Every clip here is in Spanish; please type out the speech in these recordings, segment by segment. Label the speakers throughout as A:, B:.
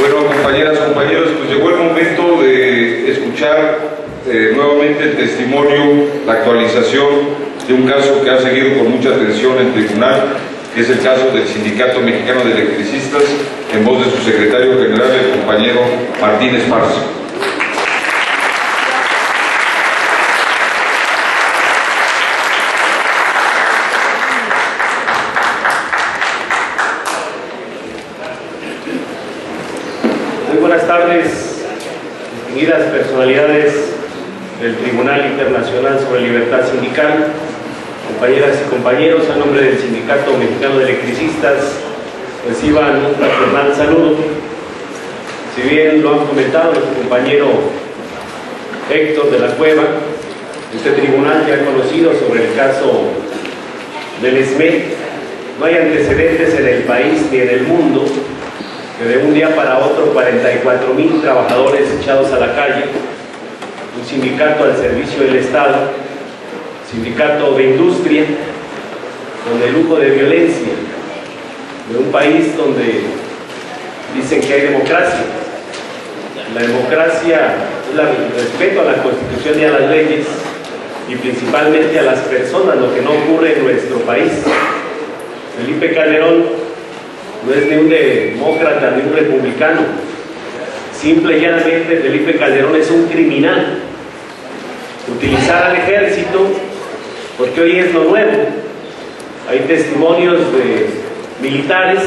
A: Bueno, compañeras, compañeros, pues llegó el momento de escuchar nuevamente el testimonio, la actualización de un caso que ha seguido con mucha atención en el tribunal, que es el caso del Sindicato Mexicano de Electricistas, en voz de su secretario general, el compañero Martín Esparza.
B: Muy buenas tardes, distinguidas personalidades del Tribunal Internacional sobre Libertad Sindical, compañeras y compañeros, a nombre del Sindicato Mexicano de Electricistas, reciban un fraternal saludo. Si bien lo han comentado nuestro compañero Héctor de la Cueva, este tribunal ya ha conocido sobre el caso del SME. No hay antecedentes en el país ni en el mundo que de un día para otro 44,000 trabajadores echados a la calle, un sindicato al servicio del Estado, sindicato de industria, con el lujo de violencia, de un país donde dicen que hay democracia. La democracia es el respeto a la Constitución y a las leyes, y principalmente a las personas, lo que no ocurre en nuestro país. Felipe Calderón no es ni un demócrata ni un republicano. Simple y llanamente Felipe Calderón es un criminal. Utilizar al ejército, porque hoy es lo nuevo. Hay testimonios de militares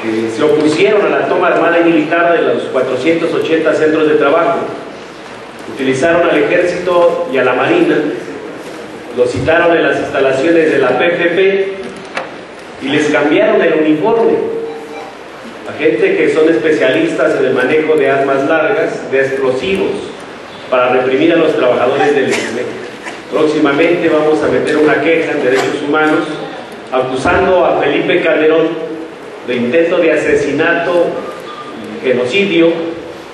B: que se opusieron a la toma armada y militar de los 480 centros de trabajo. Utilizaron al ejército y a la marina, lo citaron en las instalaciones de la PFP y les cambiaron el uniforme a gente que son especialistas en el manejo de armas largas, de explosivos, para reprimir a los trabajadores del SME. Próximamente vamos a meter una queja en Derechos Humanos acusando a Felipe Calderón de intento de asesinato, genocidio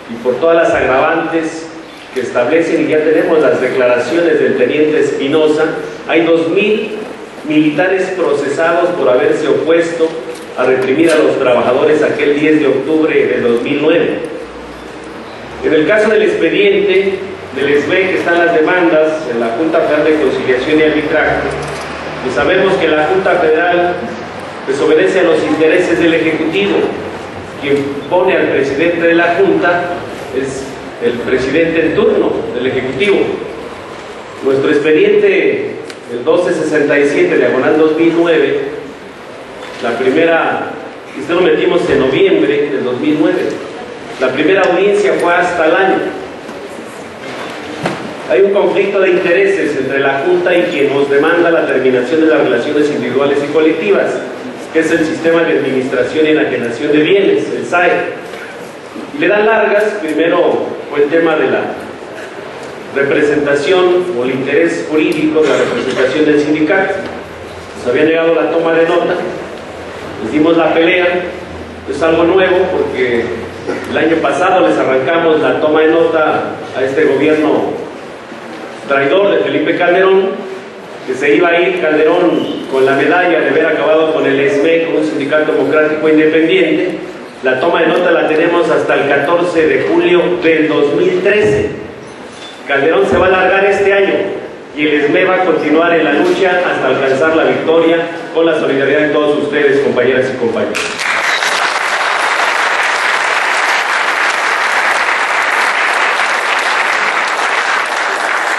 B: y por todas las agravantes que establecen, y ya tenemos las declaraciones del teniente Espinosa. Hay 2,000 militares procesados por haberse opuesto a reprimir a los trabajadores aquel 10 de octubre de 2009. En el caso del expediente del SME, que están las demandas en la Junta Federal de Conciliación y Arbitraje, pues sabemos que la Junta Federal pues obedece a los intereses del Ejecutivo. Quien pone al presidente de la Junta es el presidente en turno del Ejecutivo. Nuestro expediente, el 1267, diagonal 2009, la primera, este lo metimos en noviembre del 2009, la primera audiencia fue hasta el año. Hay un conflicto de intereses entre la Junta y quien nos demanda la terminación de las relaciones individuales y colectivas, que es el Sistema de Administración y Enajenación de Bienes, el SAE. Y le dan largas. Primero fue el tema de la representación o el interés jurídico de la representación del sindicato. Nos había llegado la toma de nota, les dimos la pelea. Es algo nuevo porque el año pasado les arrancamos la toma de nota a este gobierno traidor de Felipe Calderón, que se iba a ir Calderón con la medalla de haber acabado con el SME, con un sindicato democrático independiente. La toma de nota la tenemos hasta el 14 de julio del 2013. Calderón se va a alargar este año y el SME va a continuar en la lucha hasta alcanzar la victoria, con la solidaridad de todos ustedes, compañeras y compañeros.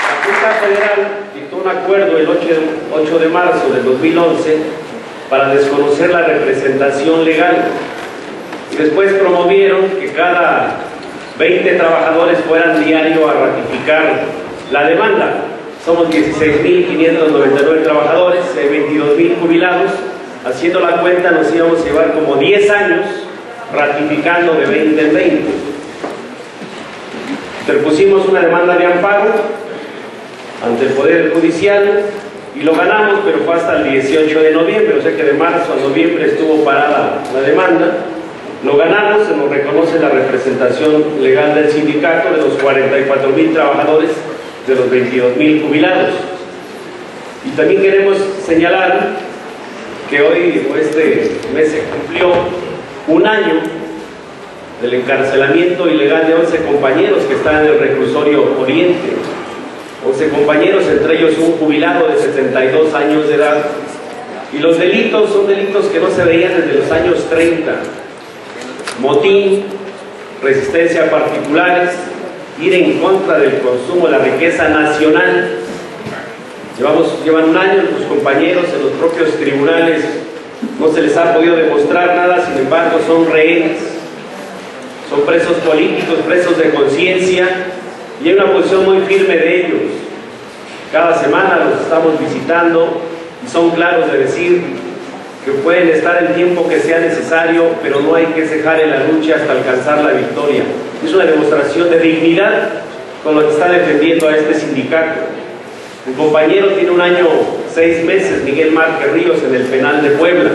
B: La Junta Federal dictó un acuerdo el 8 de marzo del 2011 para desconocer la representación legal, y después promovieron que cada 20 trabajadores fueran diario a ratificar la demanda. Somos 16,599 trabajadores, 22,000 jubilados. Haciendo la cuenta nos íbamos a llevar como 10 años ratificando de 20 en 20. Interpusimos una demanda de amparo ante el Poder Judicial y lo ganamos, pero fue hasta el 18 de noviembre, o sea que de marzo a noviembre estuvo parada la demanda. Lo ganamos, se nos reconoce la representación legal del sindicato de los 44,000 trabajadores, de los 22,000 jubilados. Y también queremos señalar que hoy, este mes, se cumplió un año del encarcelamiento ilegal de 11 compañeros que están en el reclusorio Oriente. 11 compañeros, entre ellos un jubilado de 72 años de edad. Y los delitos son delitos que no se veían desde los años 30. Motín, resistencia a particulares, ir en contra del consumo de la riqueza nacional. Llevan un año los compañeros en los propios tribunales, no se les ha podido demostrar nada, sin embargo son rehenes, son presos políticos, presos de conciencia, y hay una posición muy firme de ellos. Cada semana los estamos visitando y son claros de decir que pueden estar el tiempo que sea necesario, pero no hay que cejar en la lucha hasta alcanzar la victoria. Es una demostración de dignidad con lo que está defendiendo a este sindicato. El compañero tiene 1 año 6 meses, Miguel Márquez Ríos, en el penal de Puebla.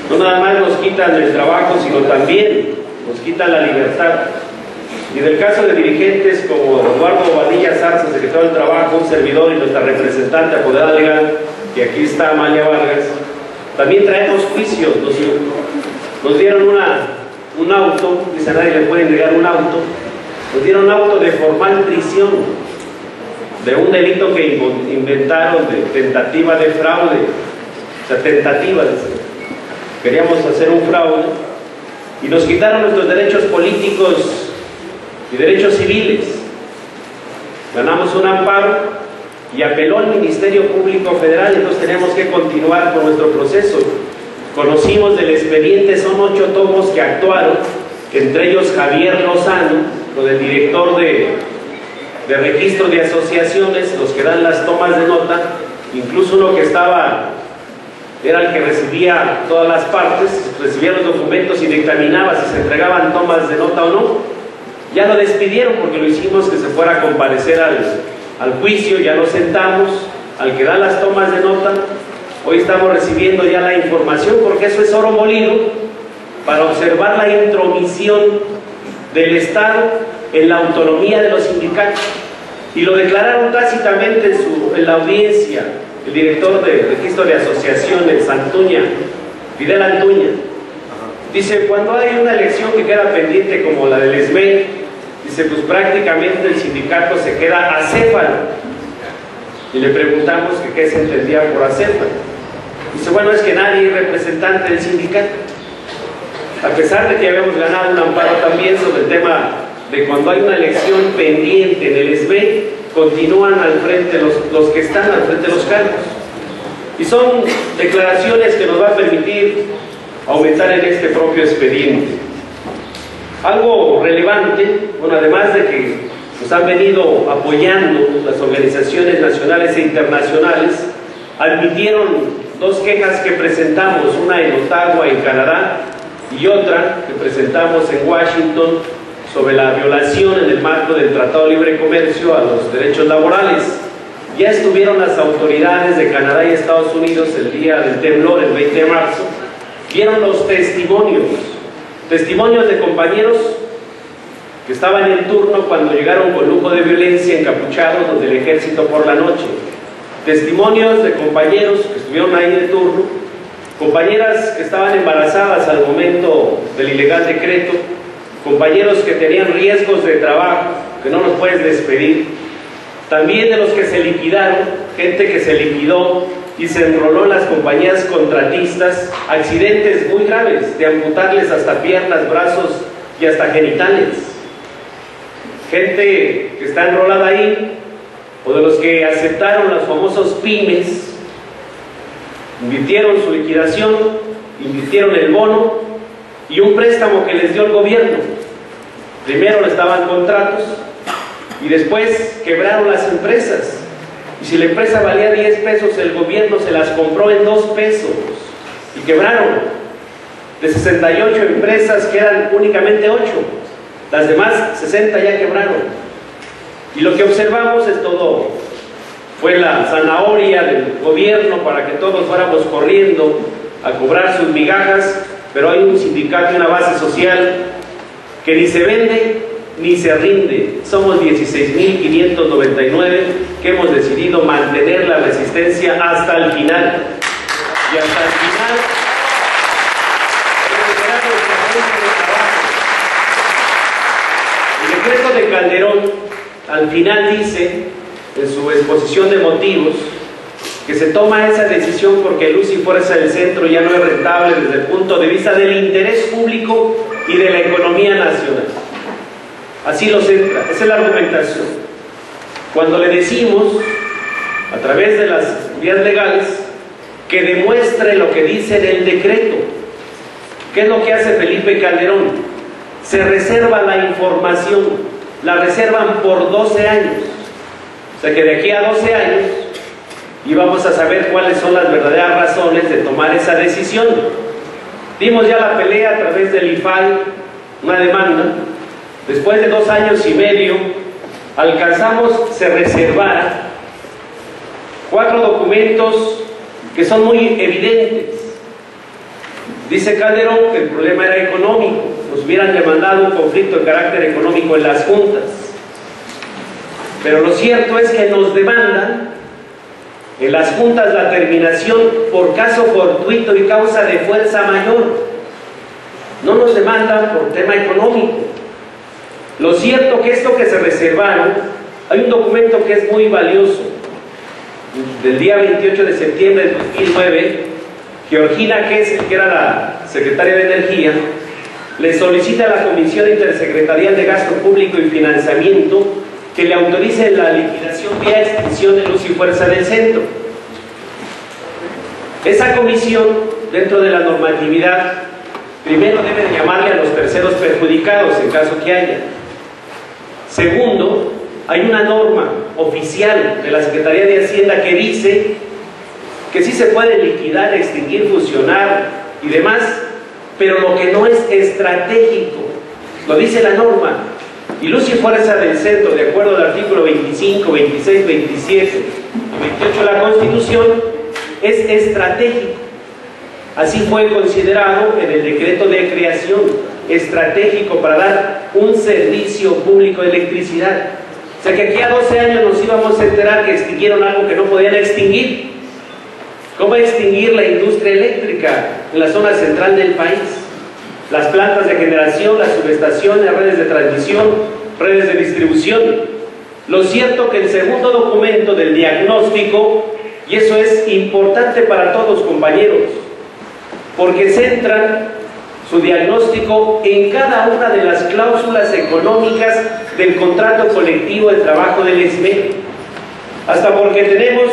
B: No nada más nos quitan el trabajo, sino también nos quitan la libertad. Y en el caso de dirigentes como Eduardo Badilla Zarza, secretario del Trabajo, un servidor y nuestra representante apoderada legal, que aquí está Amalia Vargas, también traemos juicios. Nos dieron un auto, dice a nadie le pueden negar un auto, nos dieron un auto de formal prisión de un delito que inventaron de tentativa de fraude, o sea, tentativa de queríamos hacer un fraude y nos quitaron nuestros derechos políticos y derechos civiles. Ganamos un amparo y apeló al Ministerio Público Federal, entonces tenemos que continuar con nuestro proceso. Conocimos del expediente, son 8 tomos que actuaron, entre ellos Javier Lozano, con el director de registro de asociaciones, los que dan las tomas de nota, incluso uno que era el que recibía todas las partes, recibía los documentos y dictaminaba si se entregaban tomas de nota o no. Ya lo despidieron porque lo hicimos que se fuera a comparecer al juicio, ya lo sentamos, al que da las tomas de nota. Hoy estamos recibiendo ya la información, porque eso es oro molido, para observar la intromisión del Estado en la autonomía de los sindicatos. Y lo declararon tácitamente en la audiencia el director de registro de asociaciones, Antuña, Fidel Antuña. Dice, cuando hay una elección que queda pendiente como la del SME, dice, pues prácticamente el sindicato se queda acéfalo. Y le preguntamos que qué se entendía por acéfalo. Dice, bueno, es que nadie es representante del sindicato. A pesar de que habíamos ganado un amparo también sobre el tema de cuando hay una elección pendiente en el SME, continúan al frente los que están al frente de los cargos. Y son declaraciones que nos va a permitir aumentar en este propio expediente. Algo relevante, bueno, además de que nos han venido apoyando las organizaciones nacionales e internacionales, admitieron 2 quejas que presentamos, una en Ottawa, en Canadá, y otra que presentamos en Washington, sobre la violación en el marco del Tratado de Libre Comercio a los derechos laborales. Ya estuvieron las autoridades de Canadá y Estados Unidos el día del temblor, el 20 de marzo, vieron los testimonios de compañeros que estaban en turno cuando llegaron con lujo de violencia, encapuchados, los del ejército por la noche. Testimonios de compañeros que estuvieron ahí de turno, compañeras que estaban embarazadas al momento del ilegal decreto, compañeros que tenían riesgos de trabajo, que no los puedes despedir, también de los que se liquidaron, gente que se liquidó y se enroló en las compañías contratistas, accidentes muy graves, de amputarles hasta piernas, brazos y hasta genitales. Gente que está enrolada ahí, o de los que aceptaron los famosos pymes, invirtieron su liquidación, invirtieron el bono, y un préstamo que les dio el gobierno. Primero les daban contratos y después quebraron las empresas. Y si la empresa valía 10 pesos, el gobierno se las compró en 2 pesos y quebraron. De 68 empresas quedan únicamente 8, las demás 60 ya quebraron. Y lo que observamos es todo, fue la zanahoria del gobierno para que todos fuéramos corriendo a cobrar sus migajas. Pero hay un sindicato y una base social que ni se vende ni se rinde. Somos 16.599 que hemos decidido mantener la resistencia hasta el final. Y hasta el final recuperar nuestra fuente de trabajo. decreto de Calderón al final dice, en su exposición de motivos, que se toma esa decisión porque Luz y Fuerza del Centro ya no es rentable desde el punto de vista del interés público y de la economía nacional. Así lo centra, esa es la argumentación. Cuando le decimos, a través de las vías legales, que demuestre lo que dice en el decreto, ¿qué es lo que hace Felipe Calderón? Se reserva la información, la reservan por 12 años. O sea que de aquí a 12 años íbamos a saber cuáles son las verdaderas razones de tomar esa decisión. Dimos ya la pelea a través del IFAI, una demanda. Después de 2 años y medio, alcanzamos, se reservara 4 documentos que son muy evidentes. Dice Calderón que el problema era económico, nos hubieran demandado un conflicto de carácter económico en las juntas. Pero lo cierto es que nos demandan en las juntas la terminación por caso fortuito y causa de fuerza mayor. No nos demandan por tema económico. Lo cierto que esto que se reservaron, hay un documento que es muy valioso, del día 28 de septiembre de 2009, Georgina, que era la secretaria de Energía, le solicita a la Comisión Intersecretarial de Gasto Público y Financiamiento que le autorice la liquidación vía extinción de Luz y Fuerza del Centro. Esa comisión, dentro de la normatividad, primero debe de llamarle a los terceros perjudicados en caso que haya. Segundo, hay una norma oficial de la Secretaría de Hacienda que dice que sí se puede liquidar, extinguir, fusionar y demás, pero lo que no es estratégico, lo dice la norma. Y Luz y Fuerza del Centro, de acuerdo al artículo 25, 26, 27 y 28 de la Constitución, es estratégico. Así fue considerado en el decreto de creación, estratégico para dar un servicio público de electricidad. O sea que aquí a 12 años nos íbamos a enterar que extinguieron algo que no podían extinguir. ¿Cómo extinguir la industria eléctrica en la zona central del país? Las plantas de generación, las subestaciones, redes de transmisión, redes de distribución. Lo cierto que el segundo documento del diagnóstico, y eso es importante para todos, compañeros, porque centran su diagnóstico en cada una de las cláusulas económicas del contrato colectivo de trabajo del SME. Hasta porque tenemos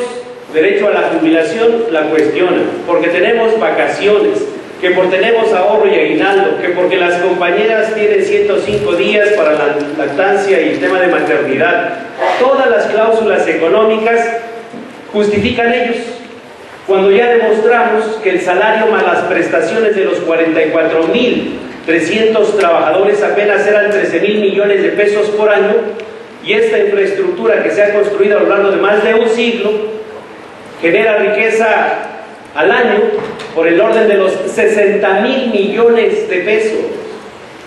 B: derecho a la jubilación, la cuestionan, porque tenemos vacaciones, que porque tenemos ahorro y aguinaldo, que porque las compañeras tienen 105 días para la lactancia y el tema de maternidad. Todas las cláusulas económicas justifican ellos, cuando ya demostramos que el salario más las prestaciones de los 44.300 trabajadores apenas eran 13.000 millones de pesos por año, y esta infraestructura que se ha construido a lo largo de más de un siglo genera riqueza al año por el orden de los 60.000 millones de pesos.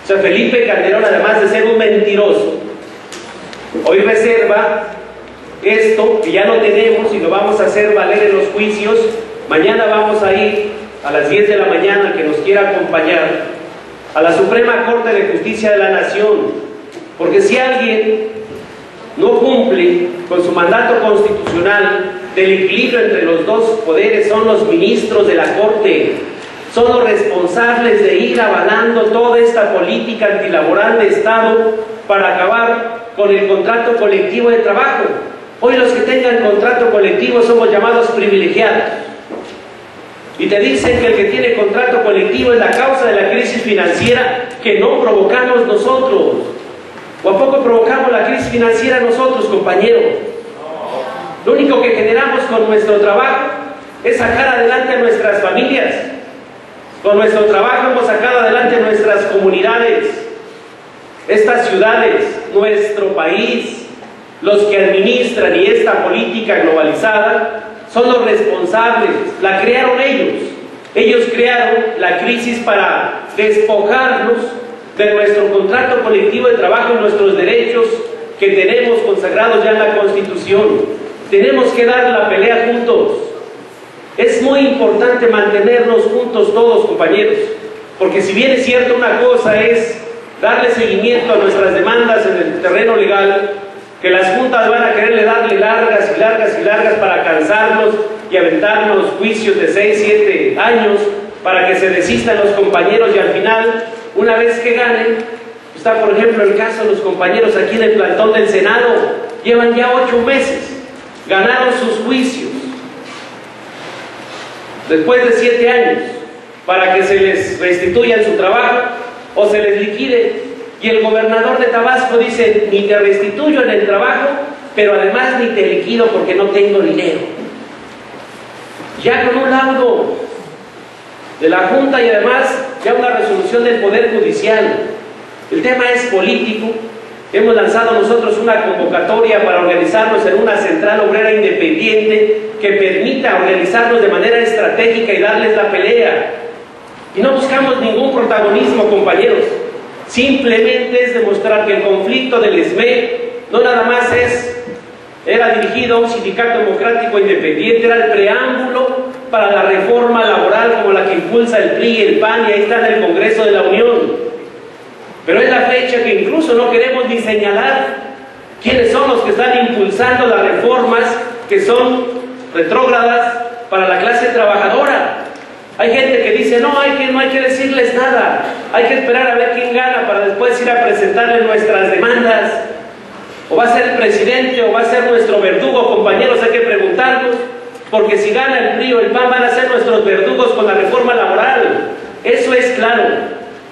B: O sea, Felipe Calderón, además de ser un mentiroso, hoy reserva esto que ya lo tenemos y lo vamos a hacer valer en los juicios. Mañana vamos a ir a las 10 de la mañana, el que nos quiera acompañar, a la Suprema Corte de Justicia de la Nación, porque si alguien no cumple con su mandato constitucional del equilibrio entre los dos poderes, son los ministros de la Corte, son los responsables de ir avalando toda esta política antilaboral de Estado para acabar con el contrato colectivo de trabajo. Hoy los que tengan contrato colectivo somos llamados privilegiados, y te dicen que el que tiene contrato colectivo es la causa de la crisis financiera que no provocamos nosotros. ¿O a poco provocamos la crisis financiera nosotros, compañeros? Lo único que generamos con nuestro trabajo es sacar adelante a nuestras familias. Con nuestro trabajo hemos sacado adelante nuestras comunidades, estas ciudades, nuestro país. Los que administran y esta política globalizada son los responsables, la crearon ellos. Ellos crearon la crisis para despojarnos de nuestro contrato colectivo de trabajo y nuestros derechos que tenemos consagrados ya en la Constitución. Tenemos que dar la pelea juntos. Es muy importante mantenernos juntos todos, compañeros, porque si bien es cierto, una cosa es darle seguimiento a nuestras demandas en el terreno legal, que las juntas van a quererle darle largas y largas y largas para cansarnos y aventarnos juicios de 6, 7 años para que se desistan los compañeros y al final, una vez que ganen, está por ejemplo el caso de los compañeros aquí en el plantón del Senado, llevan ya 8 meses, ganaron sus juicios después de 7 años para que se les restituya su trabajo o se les liquide, y el gobernador de Tabasco dice: ni te restituyo en el trabajo, pero además ni te liquido porque no tengo dinero. Ya con un laudo de la Junta y además ya una resolución del Poder Judicial. El tema es político. Hemos lanzado nosotros una convocatoria para organizarnos en una central obrera independiente que permita organizarnos de manera estratégica y darles la pelea. Y no buscamos ningún protagonismo, compañeros. Simplemente es demostrar que el conflicto del SME no nada más era dirigido a un sindicato democrático independiente, era el preámbulo para la reforma laboral como la que impulsa el PRI y el PAN, y ahí está en el Congreso de la Unión. Pero es la fecha que incluso no queremos ni señalar quiénes son los que están impulsando las reformas que son retrógradas para la clase trabajadora. Hay gente que dice: no hay que decirles nada, hay que esperar a ver quién gana para después ir a presentarle nuestras demandas. O va a ser el presidente o va a ser nuestro verdugo, compañeros, hay que preguntarnos, porque si gana el PRI o el PAN van a ser nuestros verdugos con la reforma laboral. Eso es claro.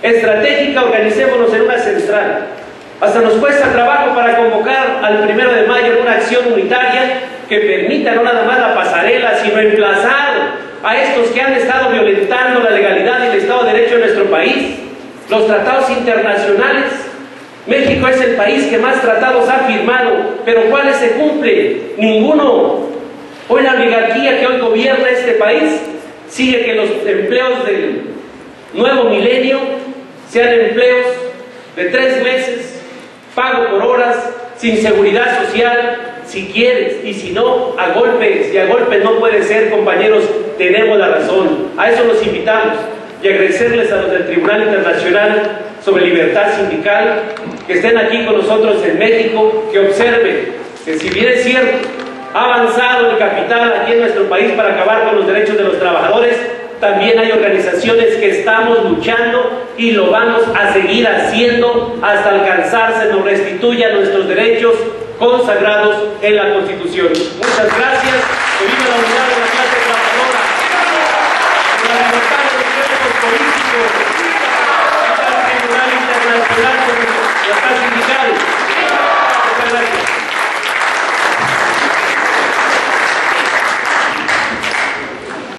B: Estratégica, organicémonos en una central. Hasta nos cuesta trabajo para convocar al 1 de mayo en una acción unitaria que permita no nada más la pasarela, sino emplazar a estos que han estado violentando la legalidad y el Estado de Derecho en nuestro país, los tratados internacionales. México es el país que más tratados ha firmado, pero ¿cuáles se cumplen? Ninguno. Hoy la oligarquía que hoy gobierna este país sigue que los empleos del nuevo milenio sean empleos de 3 meses, pago por horas, sin seguridad social, si quieres, y si no, a golpes, y a golpes no puede ser, compañeros, tenemos la razón. A eso los invitamos, y agradecerles a los del Tribunal Internacional sobre Libertad Sindical, que estén aquí con nosotros en México, que observen que si bien es cierto, ha avanzado el capital aquí en nuestro país para acabar con los derechos de los trabajadores, también hay organizaciones que estamos luchando y lo vamos a seguir haciendo hasta alcanzar se nos restituyan nuestros derechos consagrados en la Constitución. Muchas gracias. Que viva la unidad de la